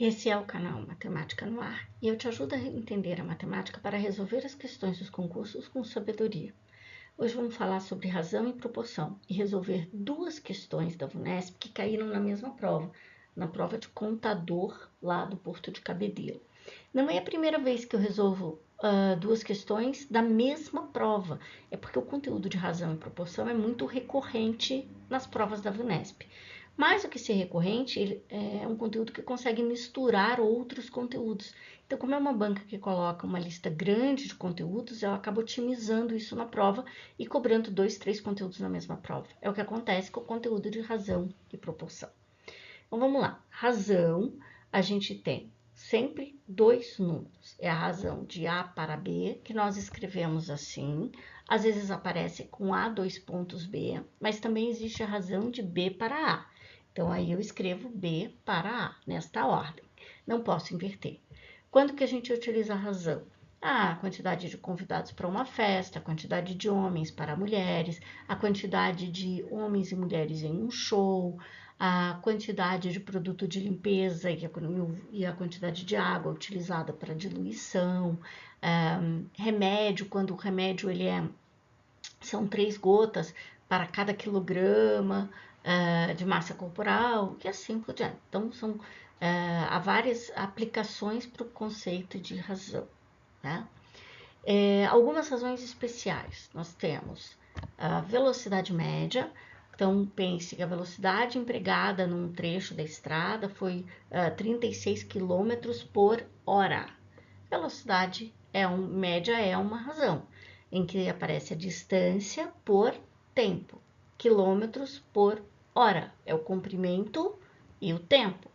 Esse é o canal Matemática no Ar e eu te ajudo a entender a matemática para resolver as questões dos concursos com sabedoria. Hoje vamos falar sobre razão e proporção e resolver duas questões da VUNESP que caíram na mesma prova, na prova de contador lá do Porto de Cabedelo. Não é a primeira vez que eu resolvo duas questões da mesma prova, é porque o conteúdo de razão e proporção é muito recorrente nas provas da VUNESP. Mais do que ser recorrente, é um conteúdo que consegue misturar outros conteúdos. Então, como é uma banca que coloca uma lista grande de conteúdos, ela acaba otimizando isso na prova e cobrando 2, 3 conteúdos na mesma prova. É o que acontece com o conteúdo de razão e proporção. Então, vamos lá. Razão, a gente tem sempre dois números. É a razão de A para B, que nós escrevemos assim. Às vezes aparece com A, 2 pontos B, mas também existe a razão de B para A. Então, aí eu escrevo B para A, nesta ordem. Não posso inverter. Quando que a gente utiliza a razão? A quantidade de convidados para uma festa, a quantidade de homens para mulheres, a quantidade de homens e mulheres em um show, a quantidade de produto de limpeza e a quantidade de água utilizada para diluição, remédio, quando o remédio são 3 gotas para cada quilograma de massa corporal, e assim por diante. Então, há várias aplicações para o conceito de razão. Né? Algumas razões especiais. Nós temos a velocidade média. Então, pense que a velocidade empregada num trecho da estrada foi 36 km por hora. Velocidade média é uma razão, em que aparece a distância por tempo. Quilômetros por hora é o comprimento e o tempo.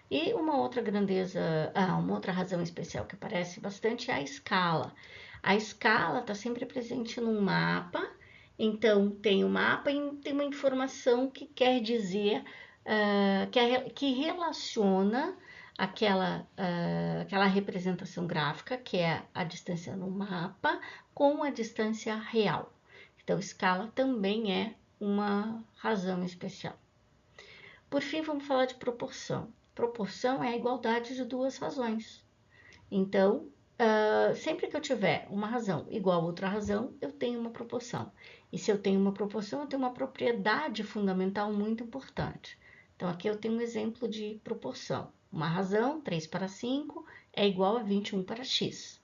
E uma outra uma outra razão especial que aparece bastante é a escala. A escala está sempre presente num mapa, então tem o mapa e tem uma informação que quer dizer, que relaciona aquela representação gráfica, que é a distância no mapa, com a distância real. Então, escala também é uma razão especial. Por fim, vamos falar de proporção. Proporção é a igualdade de duas razões. Então, sempre que eu tiver uma razão igual a outra razão, eu tenho uma proporção. E se eu tenho uma proporção, eu tenho uma propriedade fundamental muito importante. Então, aqui eu tenho um exemplo de proporção. Uma razão, 3 para 5, é igual a 21 para x.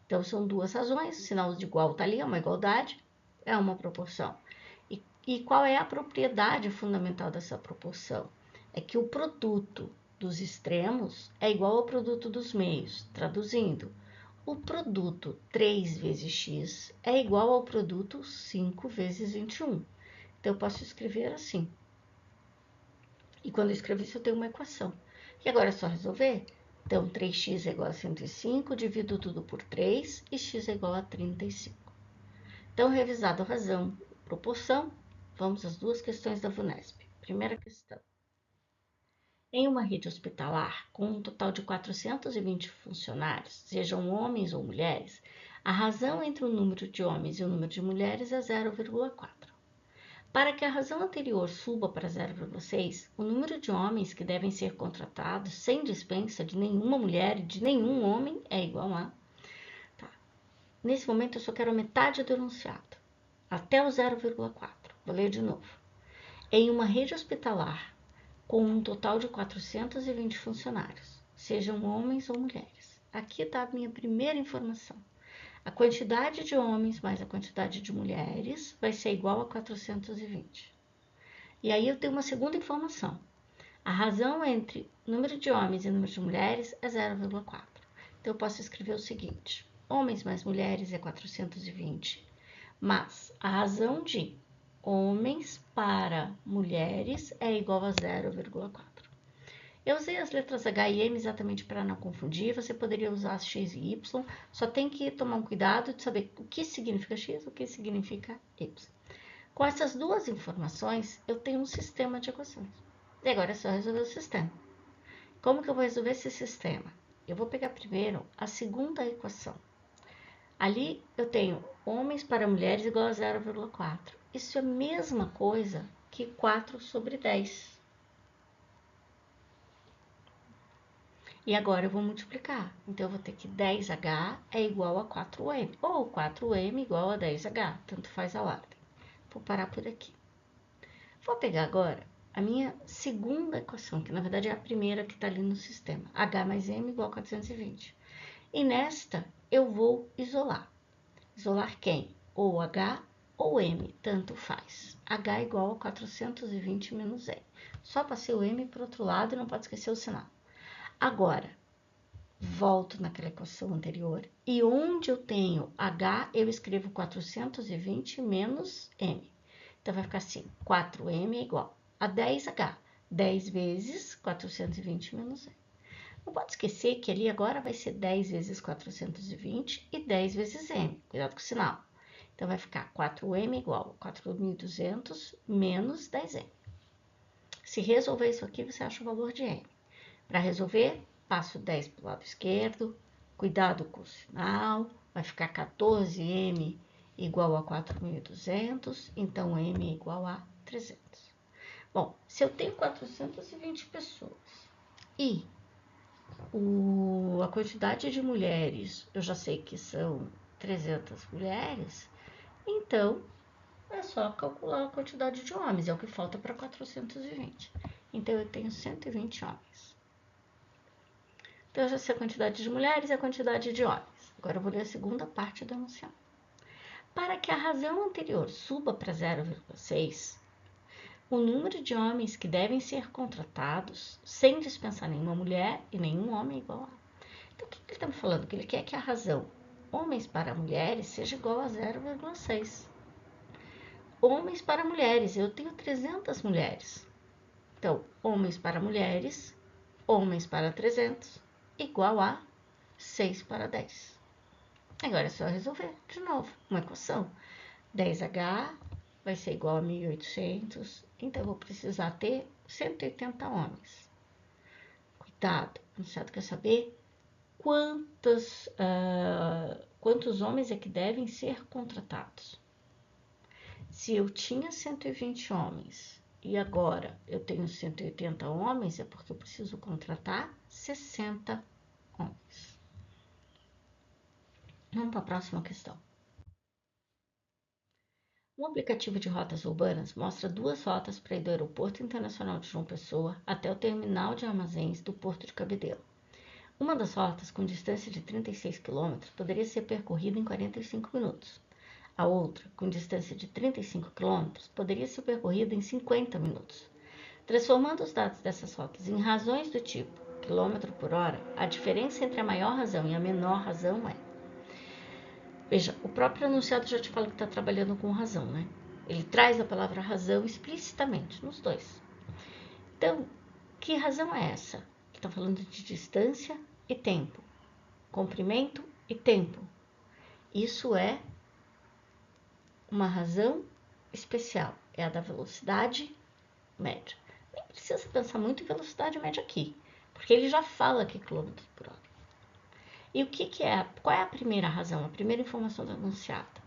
Então, são duas razões, o sinal de igual está ali, é uma igualdade, é uma proporção. E qual é a propriedade fundamental dessa proporção? É que o produto dos extremos é igual ao produto dos meios. Traduzindo, o produto 3 vezes x é igual ao produto 5 vezes 21. Então, eu posso escrever assim. E quando eu escrevo isso, eu tenho uma equação. E agora é só resolver. Então, 3x é igual a 105, divido tudo por 3 e x é igual a 35. Então, revisado a razão e proporção, vamos às duas questões da VUNESP. Primeira questão. Em uma rede hospitalar com um total de 420 funcionários, sejam homens ou mulheres, a razão entre o número de homens e o número de mulheres é 0,4. Para que a razão anterior suba para 0,6, o número de homens que devem ser contratados sem dispensa de nenhuma mulher e de nenhum homem é igual a... Tá. Nesse momento, eu só quero a metade do enunciado, até o 0,4. Vou ler de novo. Em uma rede hospitalar com um total de 420 funcionários, sejam homens ou mulheres. Aqui está a minha primeira informação. A quantidade de homens mais a quantidade de mulheres vai ser igual a 420. E aí eu tenho uma segunda informação. A razão entre número de homens e número de mulheres é 0,4. Então, eu posso escrever o seguinte. Homens mais mulheres é 420, mas a razão de homens para mulheres é igual a 0,4. Eu usei as letras H e M exatamente para não confundir, você poderia usar X e Y, só tem que tomar um cuidado de saber o que significa X e o que significa Y. Com essas duas informações, eu tenho um sistema de equações. E agora é só resolver o sistema. Como que eu vou resolver esse sistema? Eu vou pegar primeiro a segunda equação. Ali eu tenho homens para mulheres igual a 0,4. Isso é a mesma coisa que 4 sobre 10. E agora eu vou multiplicar. Então, eu vou ter que 10H é igual a 4M, ou 4M igual a 10H, tanto faz a ordem. Vou parar por aqui. Vou pegar agora a minha segunda equação, que na verdade é a primeira que está ali no sistema. H mais M igual a 420. E nesta, eu vou isolar. Isolar quem? Ou H ou M, tanto faz. H igual a 420 menos M. Só passei o M para o outro lado e não pode esquecer o sinal. Agora, volto naquela equação anterior. E onde eu tenho H, eu escrevo 420 menos M. Então, vai ficar assim, 4M é igual a 10H. 10 vezes 420 menos M. Não pode esquecer que ali agora vai ser 10 vezes 420 e 10 vezes M. Cuidado com o sinal. Então, vai ficar 4M igual a 4.200 menos 10M. Se resolver isso aqui, você acha o valor de M. Para resolver, passo 10 para o lado esquerdo. Cuidado com o sinal. Vai ficar 14M igual a 4.200. Então, M é igual a 300. Bom, se eu tenho 420 pessoas e a quantidade de mulheres, eu já sei que são 300 mulheres, então é só calcular a quantidade de homens, é o que falta para 420. Então, eu tenho 120 homens. Então, eu já sei a quantidade de mulheres e a quantidade de homens. Agora, eu vou ler a segunda parte da enunciado. Para que a razão anterior suba para 0,6, o número de homens que devem ser contratados, sem dispensar nenhuma mulher e nenhum homem, é igual a... Então, o que ele está me falando? Que ele quer que a razão homens para mulheres seja igual a 0,6. Homens para mulheres, eu tenho 300 mulheres. Então, homens para mulheres, homens para 300, igual a 6 para 10. Agora é só resolver de novo uma equação. 10H vai ser igual a 1.800, então eu vou precisar ter 180 homens. Cuidado, o enunciado quer saber quantos homens é que devem ser contratados. Se eu tinha 120 homens e agora eu tenho 180 homens, é porque eu preciso contratar 60 homens. Vamos para a próxima questão. Um aplicativo de rotas urbanas mostra 2 rotas para ir do Aeroporto Internacional de João Pessoa até o terminal de armazéns do Porto de Cabedelo. Uma das rotas, com distância de 36 km, poderia ser percorrida em 45 minutos. A outra, com distância de 35 km, poderia ser percorrida em 50 minutos. Transformando os dados dessas rotas em razões do tipo km por hora, a diferença entre a maior razão e a menor razão é... Veja, o próprio enunciado já te fala que está trabalhando com razão, né? Ele traz a palavra razão explicitamente nos dois. Então, que razão é essa? Ele está falando de distância e tempo, comprimento e tempo. Isso é uma razão especial, é a da velocidade média. Nem precisa pensar muito em velocidade média aqui, porque ele já fala que é quilômetros por hora. E o que é? Qual é a primeira razão, a primeira informação do enunciado?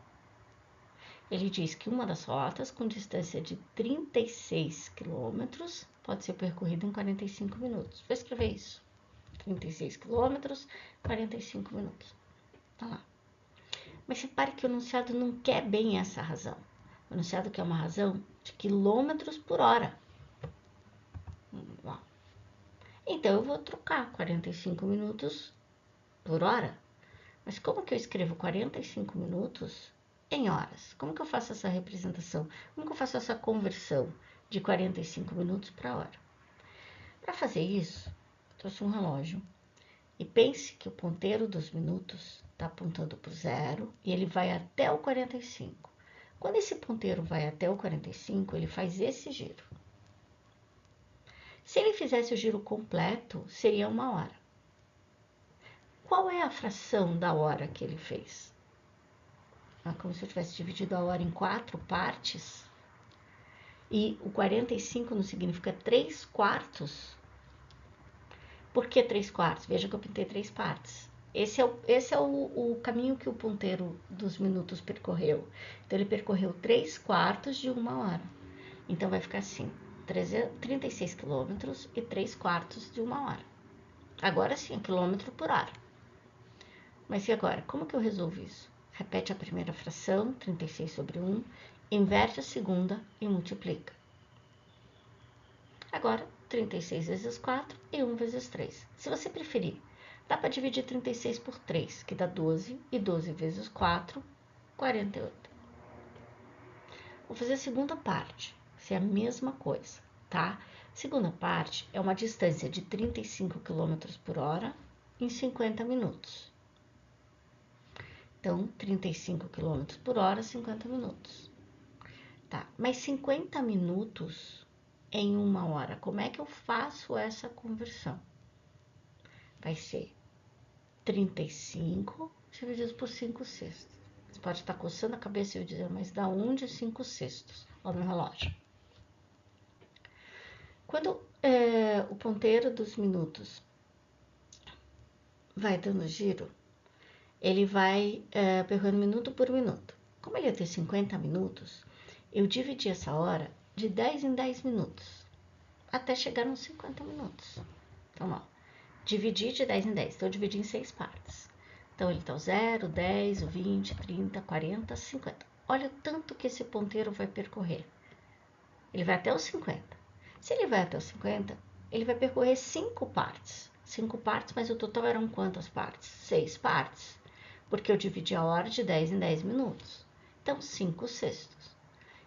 Ele diz que uma das rotas com distância de 36 quilômetros pode ser percorrida em 45 minutos. Vou escrever isso. 36 quilômetros, 45 minutos. Tá lá. Mas repare que o enunciado não quer bem essa razão. O enunciado quer uma razão de quilômetros por hora. Então, eu vou trocar 45 minutos por hora. Mas como que eu escrevo 45 minutos em horas? Como que eu faço essa representação? Como que eu faço essa conversão de 45 minutos para hora? Para fazer isso, eu trouxe um relógio. E pense que o ponteiro dos minutos está apontando para o 0 e ele vai até o 45. Quando esse ponteiro vai até o 45, ele faz esse giro. Se ele fizesse o giro completo, seria 1 hora. Qual é a fração da hora que ele fez? É como se eu tivesse dividido a hora em 4 partes. E o 45 não significa 3 quartos? Por que 3 quartos? Veja que eu pintei 3 partes. Esse é o caminho que o ponteiro dos minutos percorreu. Então, ele percorreu 3 quartos de 1 hora. Então, vai ficar assim, 36 quilômetros e 3 quartos de 1 hora. Agora sim, é quilômetro por hora. Mas e agora? Como que eu resolvo isso? Repete a primeira fração, 36 sobre 1, inverte a segunda e multiplica. Agora, 36 vezes 4 e 1 vezes 3. Se você preferir, dá para dividir 36 por 3, que dá 12, e 12 vezes 4, 48. Vou fazer a segunda parte, se é a mesma coisa, tá? Segunda parte é uma distância de 35 km por hora em 50 minutos. Então, 35 km por hora, 50 minutos. Tá, mas 50 minutos em 1 hora, como é que eu faço essa conversão? Vai ser 35 dividido por 5 sextos. Você pode estar coçando a cabeça e eu dizer, mas dá onde 5 sextos? Olha no relógio. Quando o ponteiro dos minutos vai dando giro, ele vai percorrendo minuto por minuto. Como ele ia ter 50 minutos, eu dividi essa hora de 10 em 10 minutos, até chegar nos 50 minutos. Então, ó, dividi de 10 em 10, então eu dividi em 6 partes. Então, ele tá o 0, 10, o 20, 30, 40, 50. Olha o tanto que esse ponteiro vai percorrer. Ele vai até os 50. Se ele vai até os 50, ele vai percorrer 5 partes. 5 partes, mas o total eram quantas partes? 6 partes. Porque eu dividi a hora de 10 em 10 minutos. Então, 5 sextos.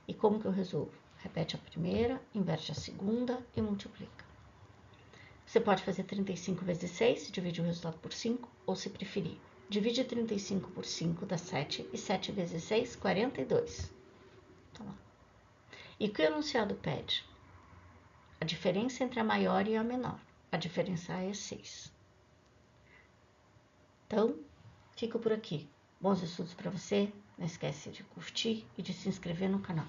E como que eu resolvo? Repete a primeira, inverte a segunda e multiplica. Você pode fazer 35 vezes 6, divide o resultado por 5, ou se preferir, divide 35 por 5, dá 7, e 7 vezes 6, 42. Tá lá. E o que o enunciado pede? A diferença entre a maior e a menor. A diferença é 6. Então, fico por aqui. Bons estudos para você. Não esquece de curtir e de se inscrever no canal.